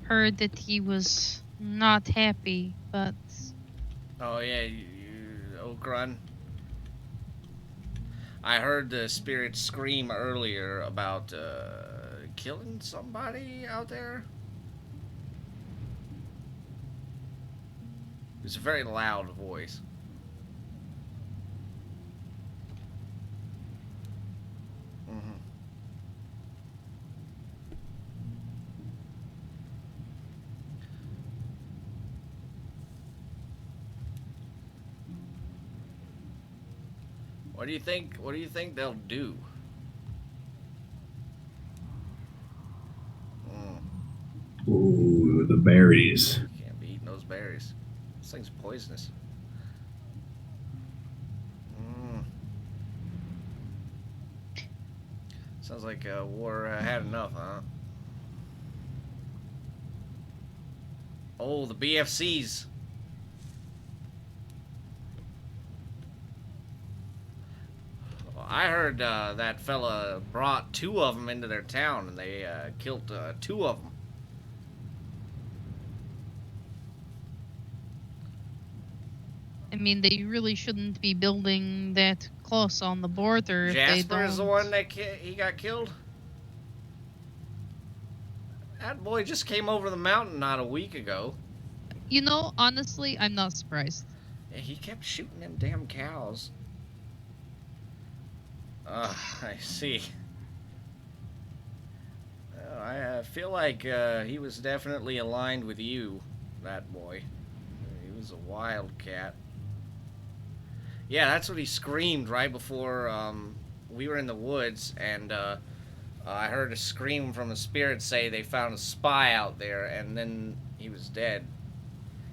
heard that he was not happy, but... Oh yeah, Okrun. I heard the spirit scream earlier about killing somebody out there. It was a very loud voice. Mm-hmm. What do you think? What do you think they'll do? Ooh, the berries. You can't be eating those berries. This thing's poisonous. Sounds like war had enough, huh? Oh, the BFCs. I heard that fella brought 2 of them into their town, and they killed 2 of them. I mean, they really shouldn't be building that close on the border if they don't... Jasper is the one that he got killed? That boy just came over the mountain not a week ago. You know, honestly, I'm not surprised. Yeah, he kept shooting them damn cows. I see. I feel like he was definitely aligned with you, that boy. He was a wildcat. Yeah, that's what he screamed right before we were in the woods, and I heard a scream from a spirit say they found a spy out there, and then he was dead.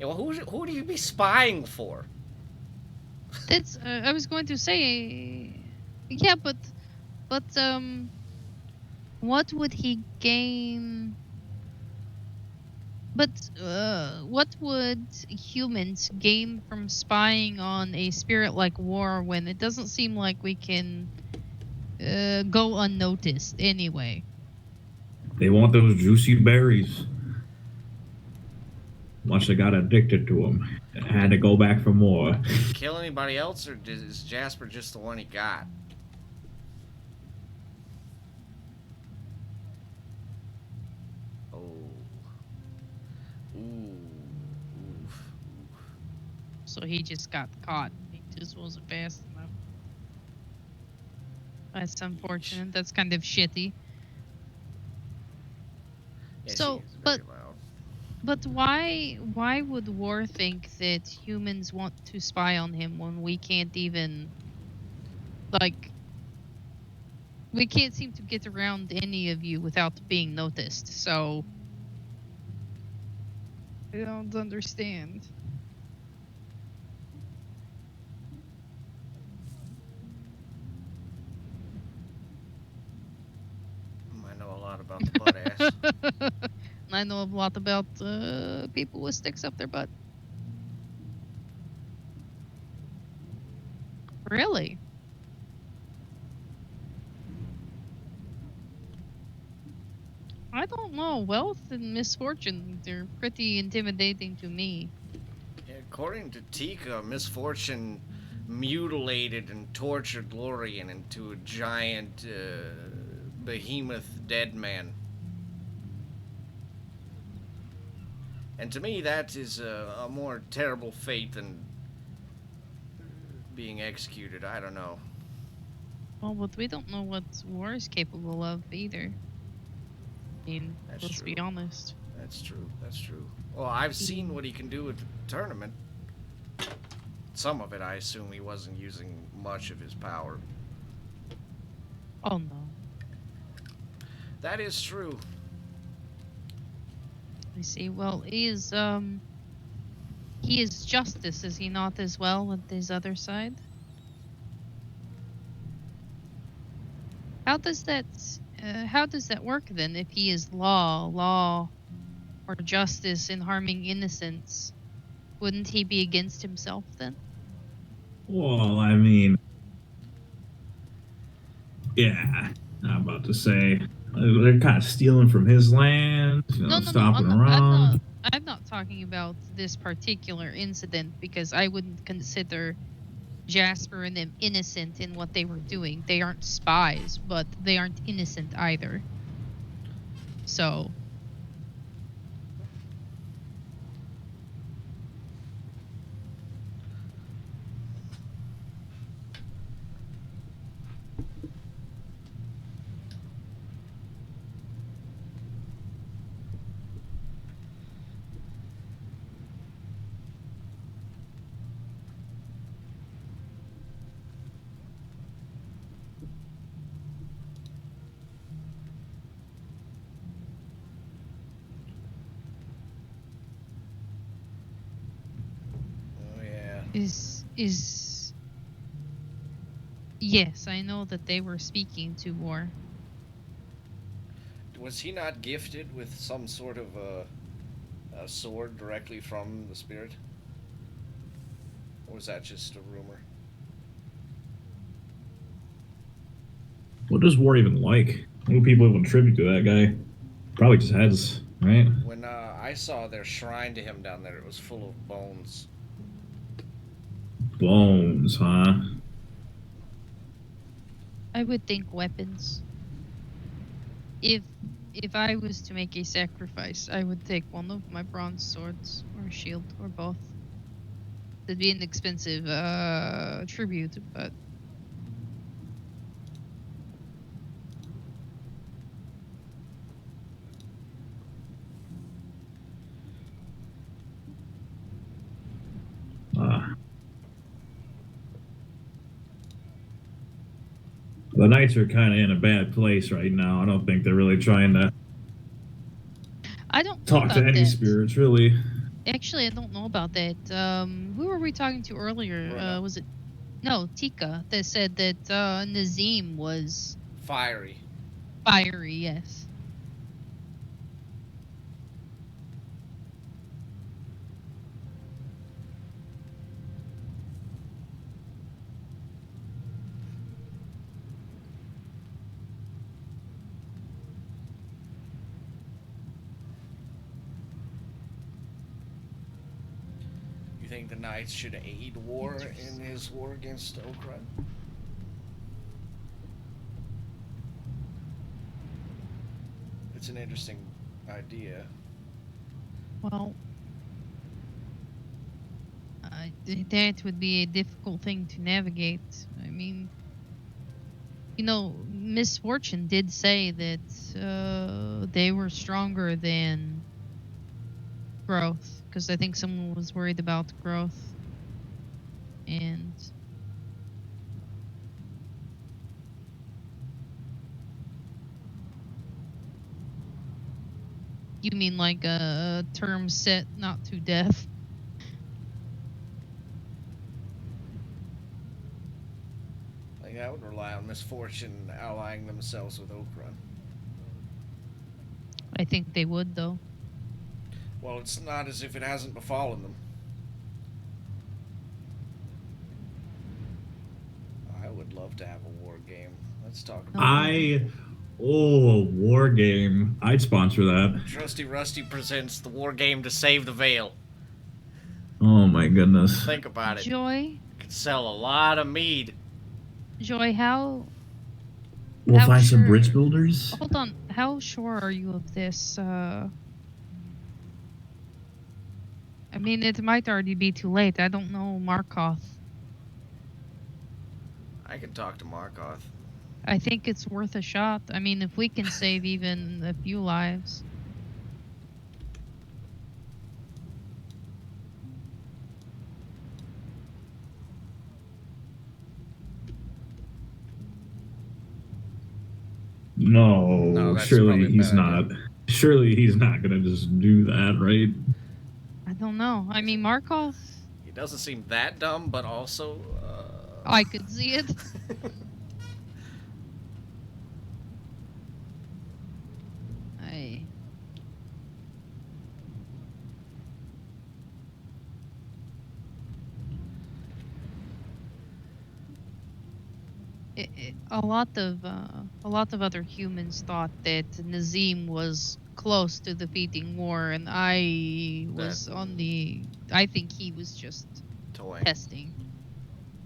Yeah, well, who do you be spying for? That's I was going to say, yeah, but what would he gain? But what would humans gain from spying on a spirit like war when it doesn't seem like we can go unnoticed anyway? They want those juicy berries. Once they got addicted to them, had to go back for more. Did he kill anybody else, or is Jasper just the one he got? Oh. Ooh. Oof. So he just got caught. He just wasn't fast enough. That's unfortunate. That's kind of shitty. Yeah, So, but why would War think that humans want to spy on him when we can't even, like, we can't seem to get around any of you without being noticed, so I don't understand. I know a lot about the butt ass. I know a lot about people with sticks up their butt. Really? I don't know. Wealth and misfortune, they're pretty intimidating to me. Yeah, according to Tika, misfortune mutilated and tortured Lorien into a giant behemoth dead man. And to me, that is a more terrible fate than being executed. I don't know. Well, but we don't know what War is capable of either. I mean, let's be honest. That's true. That's true. Well, I've seen what he can do at the tournament. Some of it, I assume he wasn't using much of his power. Oh, no. That is true. I see. Well, he is justice, is he not, as well, with his other side? How does that work then? If he is law or justice in harming innocents, wouldn't he be against himself then? Well, I mean, yeah, I'm about to say, They're kind of stealing from his land, No, no, no. stomping around. I'm not talking about this particular incident because I wouldn't consider Jasper and them innocent in what they were doing. They aren't spies, but they aren't innocent either. So, Oh yeah. is yes, I know that they were speaking to War. Was he not gifted with some sort of a sword directly from the spirit? Or was that just a rumor? What does War even like? What do people even attribute to that guy? Probably just heads, right? When I saw their shrine to him down there, it was full of bones. Bones, huh? I would think weapons. If if I was to make a sacrifice, I would take one of my bronze swords or shield or both. It'd be an expensive tribute, but Uh, the Knights are kind of in a bad place right now. I don't think they're really trying to I don't know talk to about any that. spirits, really. Actually, I don't know about that. Who were we talking to earlier? Bruna. Was it no Tika that said that Nazim was Fiery. fiery? Yes. You think the Knights should aid War in his war against Okran? It's an interesting idea. Well, that would be a difficult thing to navigate. I mean, Misfortune did say that they were stronger than Growth because I think someone was worried about Growth. And you mean like a term set not to death? Like that would rely on Misfortune allying themselves with Okran. I think they would, though. Well, it's not as if it hasn't befallen them. I would love to have a war game. Let's talk about it. A war game. I'd sponsor that. Trusty Rusty presents the war game to save the Veil. Oh my goodness. Think about it. Joy, Could sell a lot of mead. how We'll how find some sure? bridge builders. Hold on. How sure are you of this? I mean, it might already be too late. I don't know Marcoth. I could talk to Marcoth. I think it's worth a shot. I mean, if we can save even a few lives. No, that's surely probably a he's bad not. idea. Surely he's not gonna just do that, right? I don't know. I mean, Marcoth, He doesn't seem that dumb, but also. I could see it. I. A lot of other humans thought that Nazim was close to defeating War, and I That was on the. I think he was just toying. testing.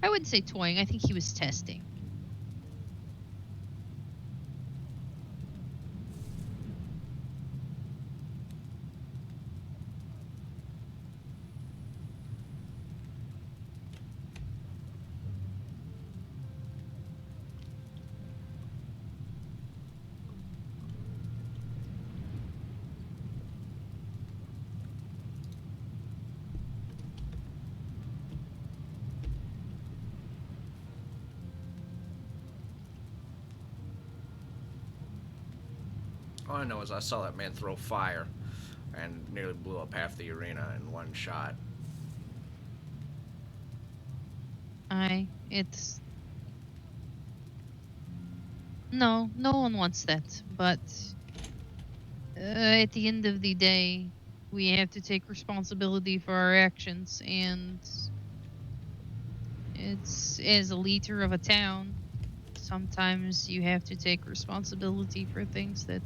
I wouldn't say toying. I think he was testing. All I know is I saw that man throw fire and nearly blew up half the arena in one shot. It's no, no one wants that. But at the end of the day, we have to take responsibility for our actions, and it's as a leader of a town. Sometimes you have to take responsibility for things that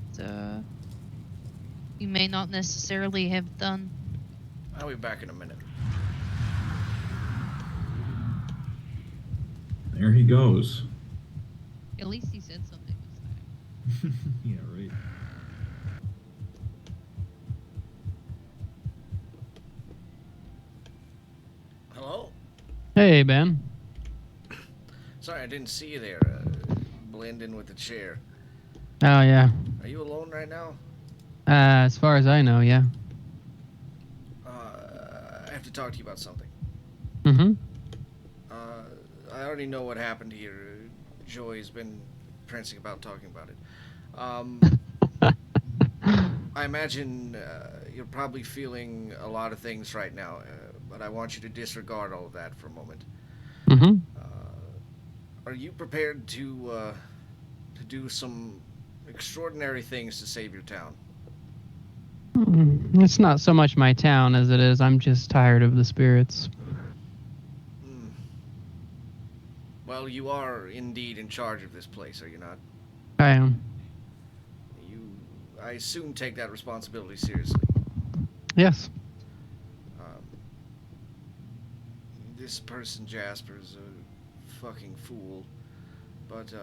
you may not necessarily have done. I'll be back in a minute. There he goes. At least he said something this time. Yeah, right. Hello? Hey, Ben. Sorry, I didn't see you there. Blend in with the chair. Oh, yeah. Are you alone right now? As far as I know, yeah. I have to talk to you about something. Mm-hmm. I already know what happened here. Joey's been prancing about talking about it. I imagine you're probably feeling a lot of things right now, but I want you to disregard all of that for a moment. Mm-hmm. Are you prepared to do some extraordinary things to save your town? It's not so much my town as it is I'm just tired of the spirits. Hmm. Well, you are indeed in charge of this place, are you not? I am. You, I assume, take that responsibility seriously. Yes. Um, this person, Jasper, is a fucking fool. But,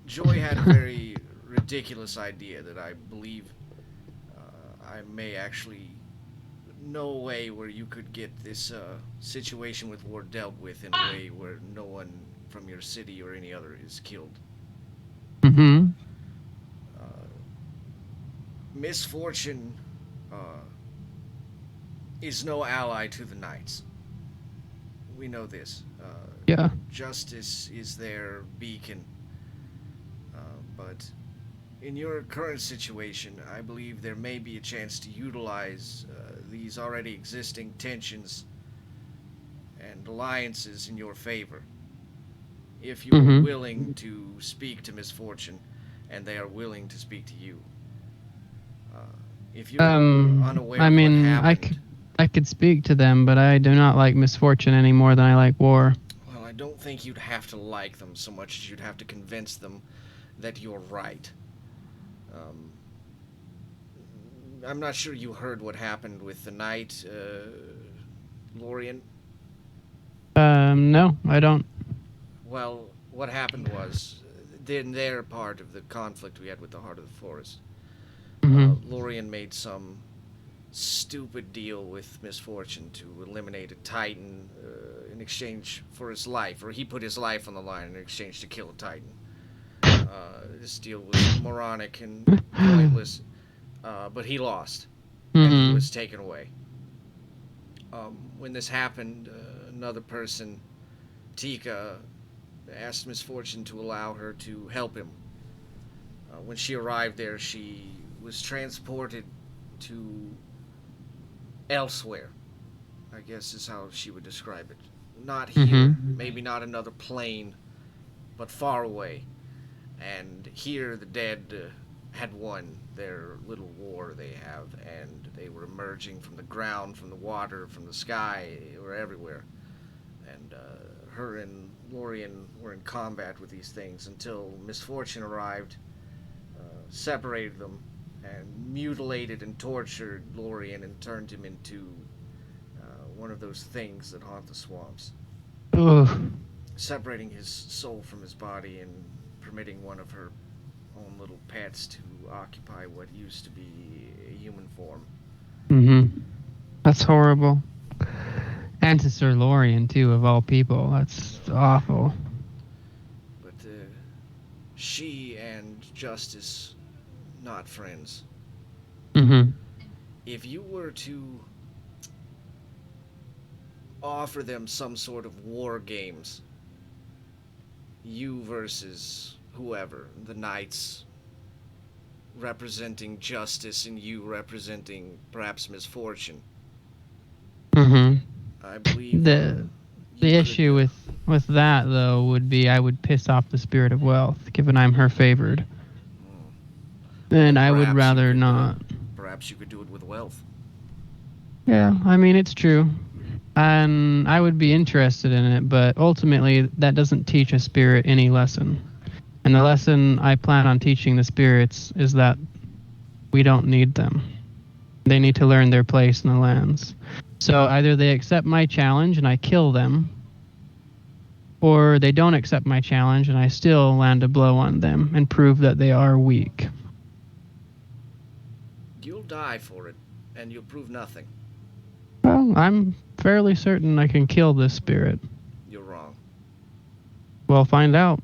Joy had a very ridiculous idea that I believe I may actually know a way where you could get this situation with War dealt with in a way where no one from your city or any other is killed. Mm-hmm. Uh, Misfortune uh, is no ally to the knights. We know this. Yeah. Justice is their beacon. But in your current situation, I believe there may be a chance to utilize these already existing tensions and alliances in your favor. If you are Mm-hmm. willing to speak to Misfortune, and they are willing to speak to you. Uh, if you're unaware I of what mean, happened, I could speak to them, but I do not like misfortune any more than I like war. well, I don't think you'd have to like them so much as you'd have to convince them that you're right. Um, I'm not sure you heard what happened with the knight, Lorien. No, I don't. Well, what happened was, in their part of the conflict we had with the Heart of the Forest, Mm-hmm. Lorien made some stupid deal with Misfortune to eliminate a Titan in exchange for his life, or he put his life on the line in exchange to kill a Titan. This deal was moronic and pointless, but he lost, and he Mm-hmm. was taken away. When this happened, another person, Tika, asked Misfortune to allow her to help him. When she arrived there, she was transported to elsewhere, I guess is how she would describe it. Not here, Mm-hmm. maybe not another plane, but far away. And here the dead had won their little war they have, and they were emerging from the ground, from the water, from the sky, they were everywhere. And her and Lorien were in combat with these things until misfortune arrived, separated them, and mutilated and tortured Lorien and turned him into one of those things that haunt the swamps, Ugh. separating his soul from his body and permitting one of her own little pets to occupy what used to be a human form. Mm-hmm. That's horrible. And to Sir Lorien, too, of all people. That's awful. But she and Justice, not friends. Mm-hmm. If you were to offer them some sort of war games, you versus whoever, the knights representing justice and you representing perhaps misfortune, Mm-hmm. I believe The you the could. issue with that, though, would be I would piss off the spirit of wealth, given I'm her favored. And I would Perhaps you rather could, not. Perhaps you could do it with wealth. Yeah, I mean, it's true. And I would be interested in it, but ultimately, that doesn't teach a spirit any lesson. And the lesson I plan on teaching the spirits is that we don't need them. They need to learn their place in the lands. So either they accept my challenge and I kill them, or they don't accept my challenge and I still land a blow on them and prove that they are weak. You'll die for it, and you'll prove nothing. Well, I'm fairly certain I can kill this spirit. You're wrong. We'll find out.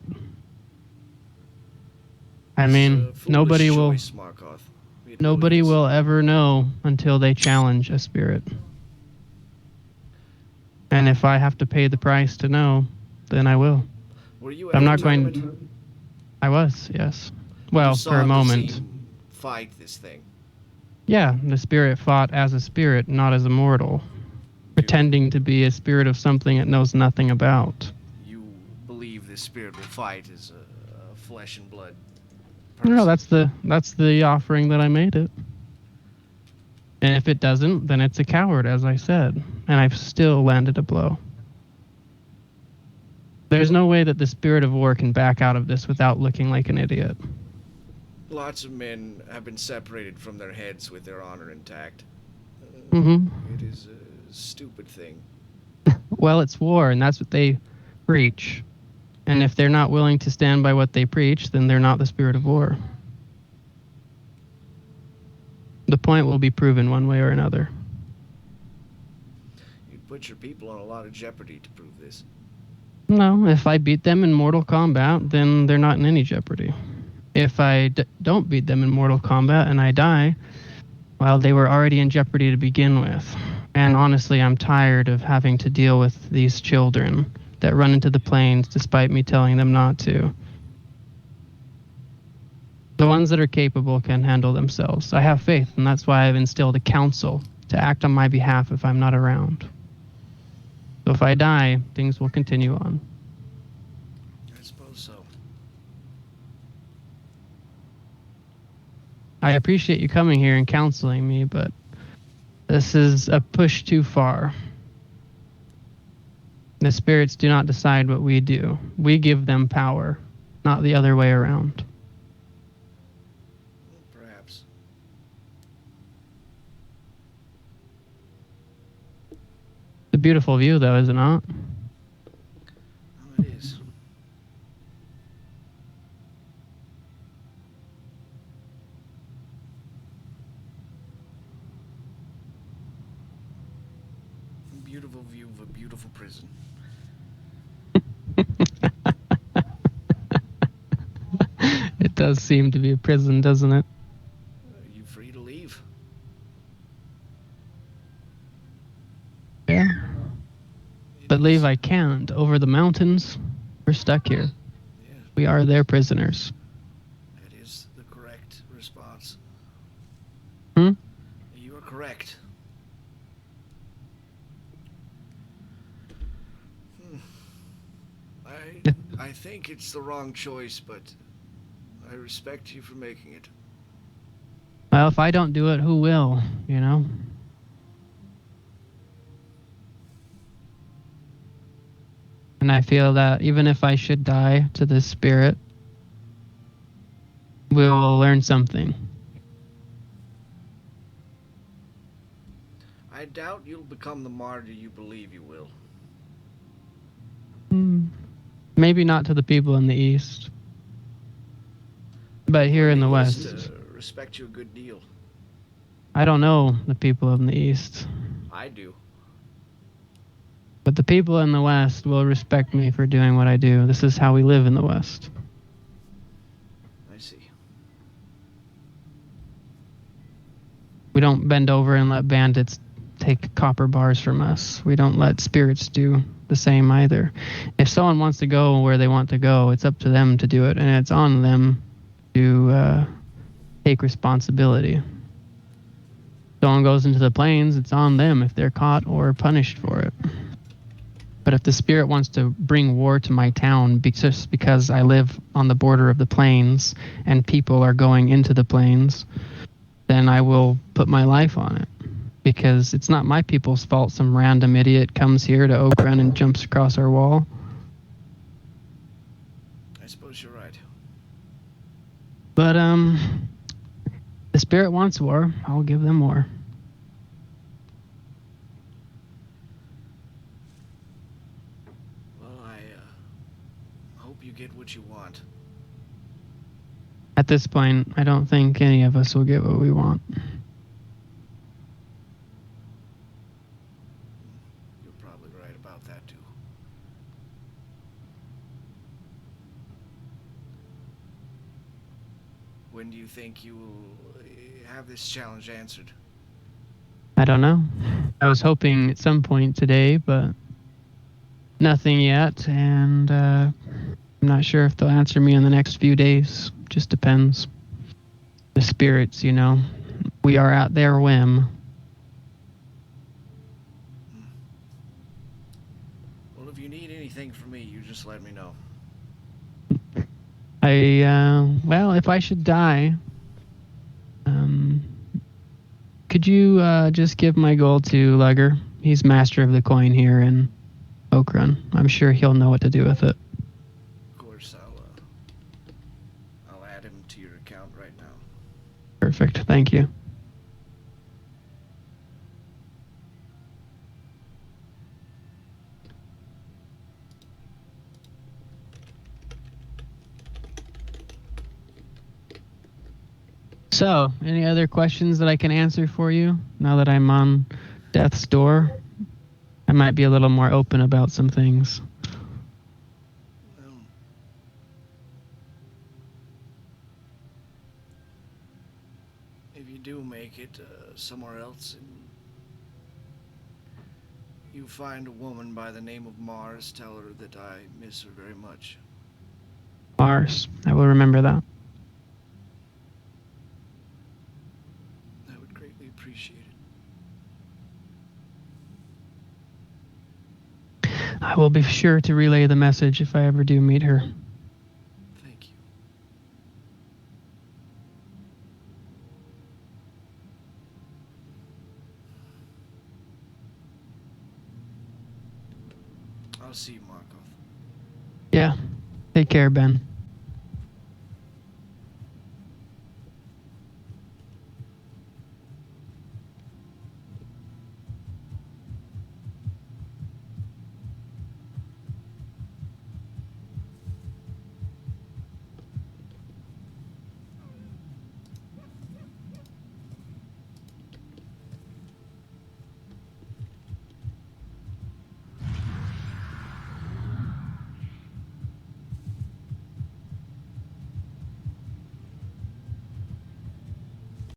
I mean, It's a foolish nobody choice, Marcoth. It nobody really is. will ever know until they challenge a spirit. And if I have to pay the price to know, then I will. Were you I'm at not the going. tournament? I was, yes. Well, You for saw a moment. the team fight this thing. Yeah, the spirit fought as a spirit, not as a mortal, pretending to be a spirit of something it knows nothing about. You believe this spirit will fight as a flesh and blood person. No, that's the offering that I made it. And if it doesn't, then it's a coward, as I said, and I've still landed a blow. There's no way that the spirit of war can back out of this without looking like an idiot. Lots of men have been separated from their heads with their honor intact. Mm-hmm. It is a stupid thing. Well, it's war, and that's what they preach. And if they're not willing to stand by what they preach, then they're not the spirit of war. The point will be proven one way or another. You'd put your people on a lot of jeopardy to prove this. No, if I beat them in Mortal Kombat, then they're not in any jeopardy. If I don't beat them in Mortal Kombat and I die, well, they were already in jeopardy to begin with. And honestly, I'm tired of having to deal with these children that run into the plains despite me telling them not to. The ones that are capable can handle themselves. I have faith, and that's why I've instilled a council to act on my behalf if I'm not around. So if I die, things will continue on. I suppose so. I appreciate you coming here and counseling me, but this is a push too far. The spirits do not decide what we do. We give them power, not the other way around. Perhaps. It's a beautiful view, though, is it not? Oh, it is. A beautiful view of a beautiful prison. It does seem to be a prison, doesn't it? Are you free to leave? Yeah. But leave I can't. Over the mountains, we're stuck here. Yeah, We are their prisoners. that is the correct response. Hmm? You are correct. I think it's the wrong choice, but I respect you for making it. Well, if I don't do it, who will, you know? And I feel that even if I should die to this spirit, we'll learn something. I doubt you'll become the martyr you believe you will. Maybe not to the people in the East, but here in the West. Respect you a good deal. I don't know the people in the East, I do. but the people in the West will respect me for doing what I do. This is how we live in the West. I see. We don't bend over and let bandits take copper bars from us. We don't let spirits do the same either. If someone wants to go where they want to go, it's up to them to do it, and it's on them to take responsibility. Someone goes into the plains, it's on them if they're caught or punished for it. But if the spirit wants to bring war to my town just because I live on the border of the plains and people are going into the plains, then I will put my life on it. Because it's not my people's fault some random idiot comes here to Oak Run and jumps across our wall. I suppose you're right. But the spirit wants war. I'll give them war. Well, I hope you get what you want. At this point, I don't think any of us will get what we want. You're probably right about that, too. When do you think you will have this challenge answered? I don't know. I was hoping at some point today, but nothing yet, and I'm not sure if they'll answer me in the next few days. Just depends. The spirits, you know, we are at their whim. Well, if you need anything from me, you just let me know. Well, if I should die, could you just give my gold to Lugger? He's master of the coin here in Oak Run. I'm sure he'll know what to do with it. Of course, I'll add him to your account right now. Perfect. Thank you. So, any other questions that I can answer for you now that I'm on death's door? I might be a little more open about some things. Well, if you do make it somewhere else and you find a woman by the name of Mars, tell her that I miss her very much. Mars. I will remember that. I would greatly appreciate it. I will be sure to relay the message if I ever do meet her. Thank you. I'll see you, Marcoth. Yeah. Take care, Ben.